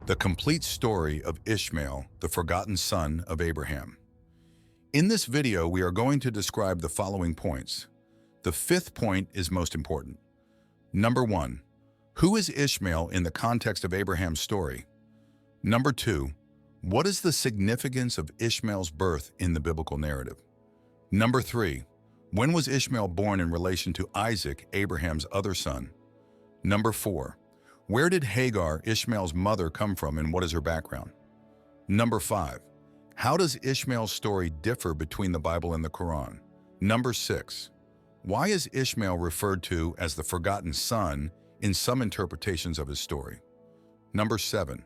the complete story of Ishmael, the forgotten son of Abraham. In this video, we are going to describe the following points. The fifth point is most important. Number 1. Who is Ishmael in the context of Abraham's story? Number 2. What is the significance of Ishmael's birth in the biblical narrative? Number 3. When was Ishmael born in relation to Isaac, Abraham's other son? Number 4. Where did Hagar, Ishmael's mother, come from and what is her background? Number 5. How does Ishmael's story differ between the Bible and the Quran? Number 6. Why is Ishmael referred to as the forgotten son in some interpretations of his story? Number 7.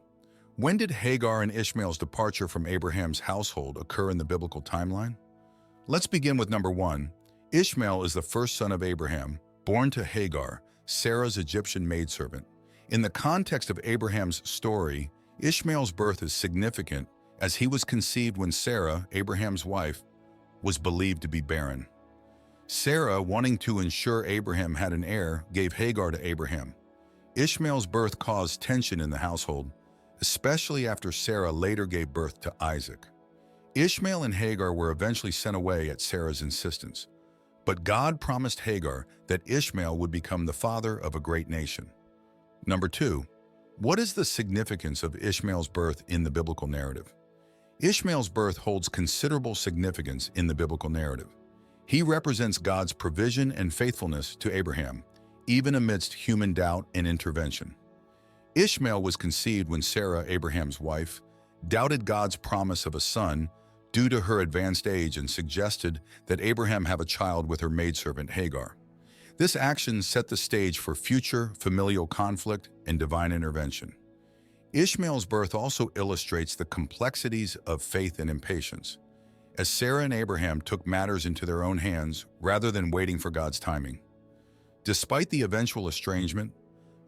When did Hagar and Ishmael's departure from Abraham's household occur in the biblical timeline? Let's begin with number 1. Ishmael is the first son of Abraham, born to Hagar, Sarah's Egyptian maidservant. In the context of Abraham's story, Ishmael's birth is significant as he was conceived when Sarah, Abraham's wife, was believed to be barren. Sarah, wanting to ensure Abraham had an heir, gave Hagar to Abraham. Ishmael's birth caused tension in the household, especially after Sarah later gave birth to Isaac. Ishmael and Hagar were eventually sent away at Sarah's insistence, but God promised Hagar that Ishmael would become the father of a great nation. Number 2. What is the significance of Ishmael's birth in the biblical narrative? Ishmael's birth holds considerable significance in the biblical narrative. He represents God's provision and faithfulness to Abraham, even amidst human doubt and intervention. Ishmael was conceived when Sarah, Abraham's wife, doubted God's promise of a son due to her advanced age and suggested that Abraham have a child with her maidservant Hagar. This action set the stage for future familial conflict and divine intervention. Ishmael's birth also illustrates the complexities of faith and impatience, as Sarah and Abraham took matters into their own hands rather than waiting for God's timing. Despite the eventual estrangement,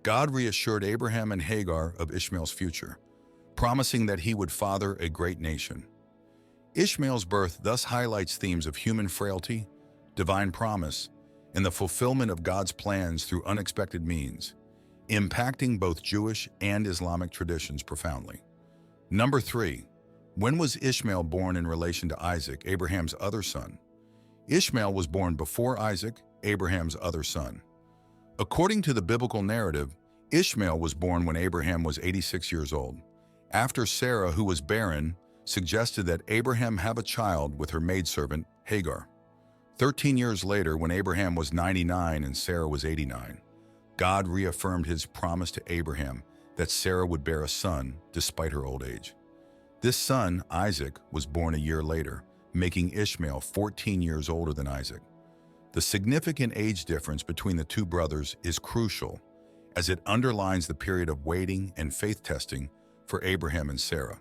God reassured Abraham and Hagar of Ishmael's future, promising that he would father a great nation. Ishmael's birth thus highlights themes of human frailty, divine promise, and the fulfillment of God's plans through unexpected means, impacting both Jewish and Islamic traditions profoundly. Number 3. When was Ishmael born in relation to Isaac, Abraham's other son? Ishmael was born before Isaac, Abraham's other son. According to the biblical narrative, Ishmael was born when Abraham was 86 years old, after Sarah, who was barren, suggested that Abraham have a child with her maidservant, Hagar. 13 years later, when Abraham was 99 and Sarah was 89, God reaffirmed his promise to Abraham that Sarah would bear a son despite her old age. This son, Isaac, was born a year later, making Ishmael 14 years older than Isaac. The significant age difference between the two brothers is crucial, as it underlines the period of waiting and faith testing for Abraham and Sarah.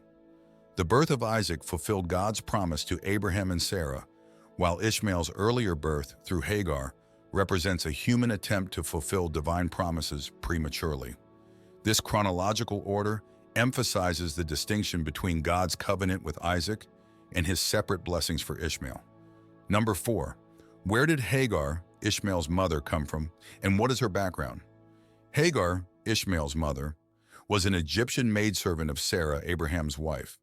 The birth of Isaac fulfilled God's promise to Abraham and Sarah, while Ishmael's earlier birth through Hagar represents a human attempt to fulfill divine promises prematurely. This chronological order emphasizes the distinction between God's covenant with Isaac and his separate blessings for Ishmael. Number 4. Where did Hagar, Ishmael's mother, come from, and what is her background? Hagar, Ishmael's mother, was an Egyptian maidservant of Sarah, Abraham's wife.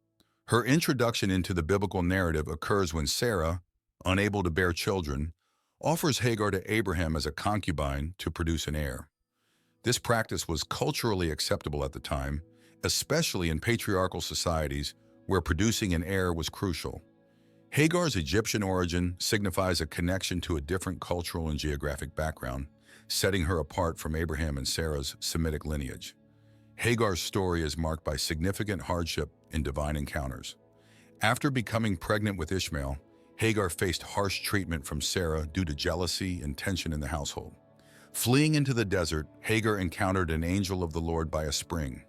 Her introduction into the biblical narrative occurs when Sarah, unable to bear children, offers Hagar to Abraham as a concubine to produce an heir. This practice was culturally acceptable at the time, especially in patriarchal societies where producing an heir was crucial. Hagar's Egyptian origin signifies a connection to a different cultural and geographic background, setting her apart from Abraham and Sarah's Semitic lineage. Hagar's story is marked by significant hardship and divine encounters. After becoming pregnant with Ishmael, Hagar faced harsh treatment from Sarah due to jealousy and tension in the household. Fleeing into the desert, Hagar encountered an angel of the Lord by a spring.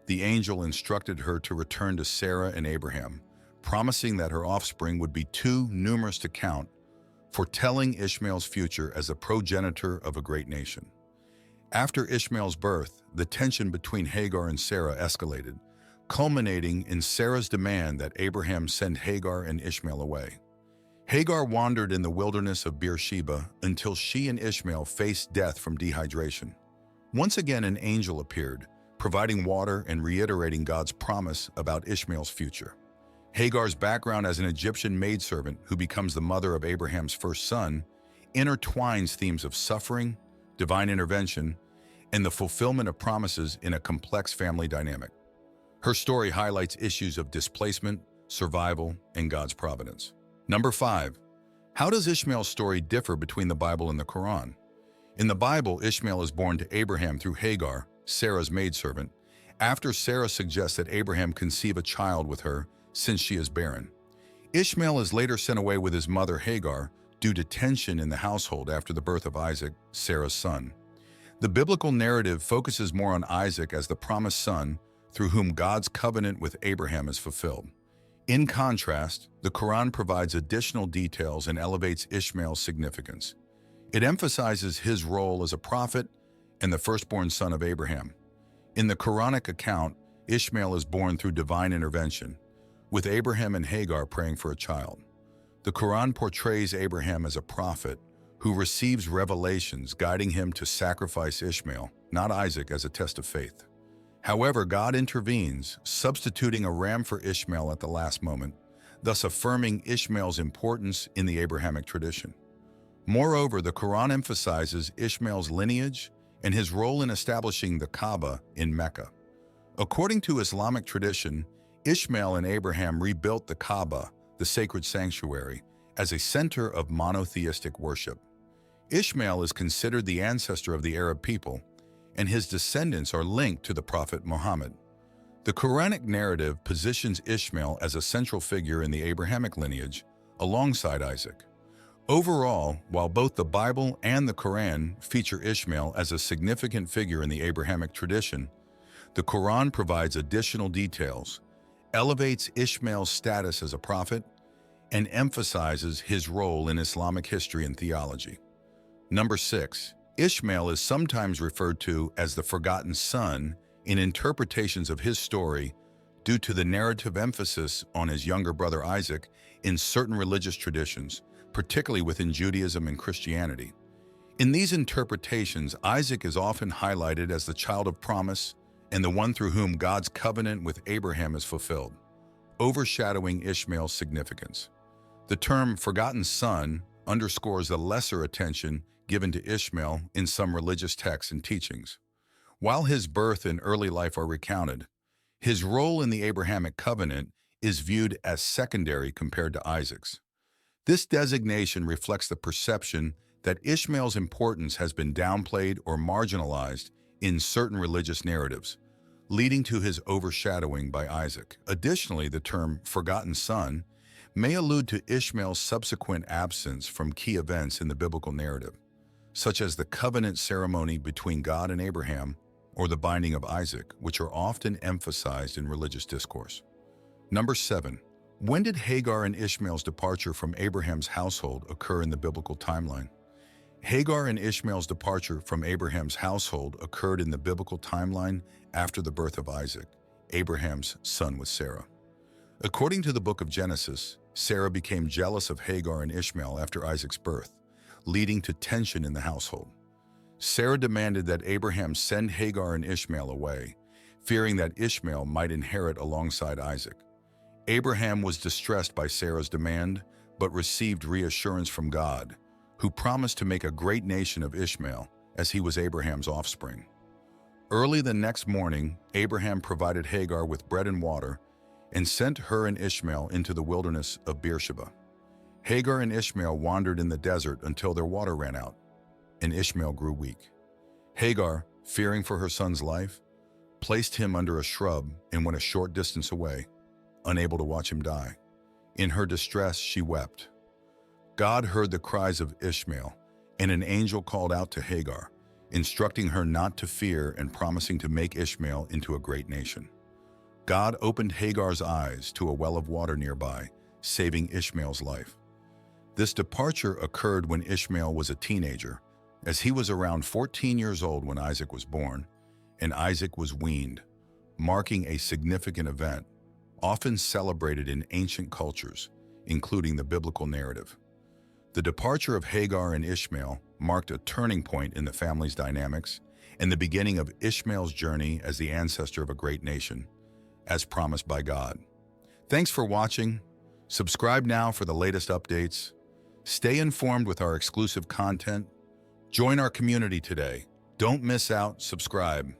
The angel instructed her to return to Sarah and Abraham, promising that her offspring would be too numerous to count, foretelling Ishmael's future as a progenitor of a great nation. After Ishmael's birth, the tension between Hagar and Sarah escalated, culminating in Sarah's demand that Abraham send Hagar and Ishmael away. Hagar wandered in the wilderness of Beersheba until she and Ishmael faced death from dehydration. Once again, an angel appeared, providing water and reiterating God's promise about Ishmael's future. Hagar's background as an Egyptian maidservant who becomes the mother of Abraham's first son intertwines themes of suffering, divine intervention, and the fulfillment of promises in a complex family dynamic. Her story highlights issues of displacement, survival, and God's providence. Number 5. How does Ishmael's story differ between the Bible and the Quran? In the Bible, Ishmael is born to Abraham through Hagar, Sarah's maidservant, after Sarah suggests that Abraham conceive a child with her since she is barren. Ishmael is later sent away with his mother Hagar due to tension in the household after the birth of Isaac, Sarah's son. The biblical narrative focuses more on Isaac as the promised son through whom God's covenant with Abraham is fulfilled. In contrast, the Quran provides additional details and elevates Ishmael's significance. It emphasizes his role as a prophet and the firstborn son of Abraham. In the Quranic account, Ishmael is born through divine intervention, with Abraham and Hagar praying for a child. The Quran portrays Abraham as a prophet who receives revelations guiding him to sacrifice Ishmael, not Isaac, as a test of faith. However, God intervenes, substituting a ram for Ishmael at the last moment, thus affirming Ishmael's importance in the Abrahamic tradition. Moreover, the Quran emphasizes Ishmael's lineage and his role in establishing the Kaaba in Mecca. According to Islamic tradition, Ishmael and Abraham rebuilt the Kaaba, the sacred sanctuary, as a center of monotheistic worship. Ishmael is considered the ancestor of the Arab people, and his descendants are linked to the Prophet Muhammad. The Quranic narrative positions Ishmael as a central figure in the Abrahamic lineage, alongside Isaac. Overall, while both the Bible and the Quran feature Ishmael as a significant figure in the Abrahamic tradition, the Quran provides additional details, elevates Ishmael's status as a prophet, and emphasizes his role in Islamic history and theology. Number 6. Ishmael is sometimes referred to as the forgotten son in interpretations of his story due to the narrative emphasis on his younger brother Isaac in certain religious traditions, particularly within Judaism and Christianity. In these interpretations, Isaac is often highlighted as the child of promise and the one through whom God's covenant with Abraham is fulfilled, overshadowing Ishmael's significance. The term forgotten son underscores the lesser attention given to Ishmael in some religious texts and teachings. While his birth and early life are recounted, his role in the Abrahamic covenant is viewed as secondary compared to Isaac's. This designation reflects the perception that Ishmael's importance has been downplayed or marginalized in certain religious narratives, leading to his overshadowing by Isaac. Additionally, the term forgotten son may allude to Ishmael's subsequent absence from key events in the biblical narrative, such as the covenant ceremony between God and Abraham or the binding of Isaac, which are often emphasized in religious discourse. Number 7. When did Hagar and Ishmael's departure from Abraham's household occur in the biblical timeline? Hagar and Ishmael's departure from Abraham's household occurred in the biblical timeline after the birth of Isaac, Abraham's son with Sarah. According to the book of Genesis, Sarah became jealous of Hagar and Ishmael after Isaac's birth, leading to tension in the household. Sarah demanded that Abraham send Hagar and Ishmael away, fearing that Ishmael might inherit alongside Isaac. Abraham was distressed by Sarah's demand, but received reassurance from God, who promised to make a great nation of Ishmael, as he was Abraham's offspring. Early the next morning, Abraham provided Hagar with bread and water and sent her and Ishmael into the wilderness of Beersheba. Hagar and Ishmael wandered in the desert until their water ran out, and Ishmael grew weak. Hagar, fearing for her son's life, placed him under a shrub and went a short distance away, unable to watch him die. In her distress, she wept. God heard the cries of Ishmael, and an angel called out to Hagar, instructing her not to fear and promising to make Ishmael into a great nation. God opened Hagar's eyes to a well of water nearby, saving Ishmael's life. This departure occurred when Ishmael was a teenager, as he was around 14 years old when Isaac was born, and Isaac was weaned, marking a significant event, often celebrated in ancient cultures, including the biblical narrative. The departure of Hagar and Ishmael marked a turning point in the family's dynamics and the beginning of Ishmael's journey as the ancestor of a great nation, as promised by God. Thanks for watching. Subscribe now for the latest updates. Stay informed with our exclusive content. Join our community today. Don't miss out. Subscribe.